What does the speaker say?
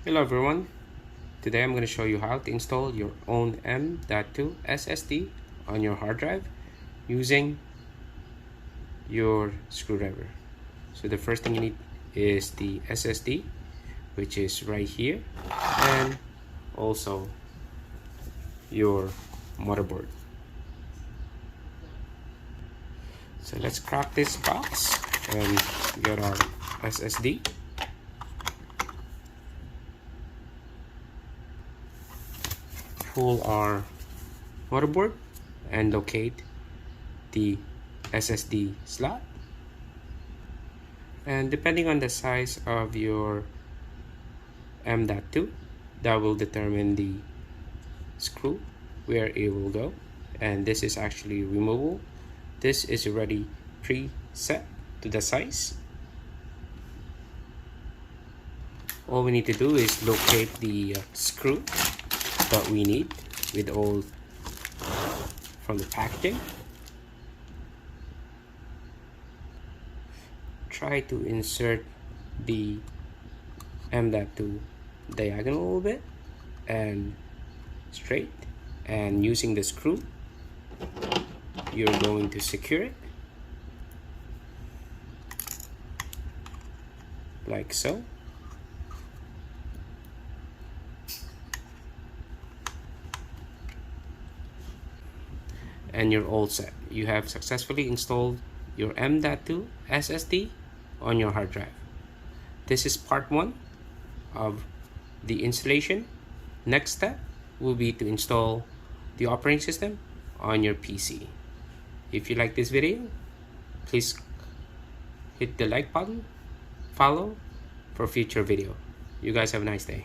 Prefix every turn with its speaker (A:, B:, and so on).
A: Hello everyone, today I'm going to show you how to install your own m.2 SSD on your hard drive using your screwdriver. So the first thing you need is the SSD, which is right here, and also your motherboard. So let's crack this box and get our SSD. Pull our motherboard and locate the SSD slot, and depending on the size of your m.2, that will determine the screw where it will go. And this is actually removable. This is already preset to the size. All we need to do is locate the screw that we need with all from the packaging. Try to insert the m.2 diagonal a little bit and straight, and using the screw you're going to secure it like so. And you're all set. You have successfully installed your m.2 SSD on your hard drive. This is part 1 of the installation. Next step will be to install the operating system on your PC. If you like this video, please hit the like button, follow for future video. You guys have a nice day.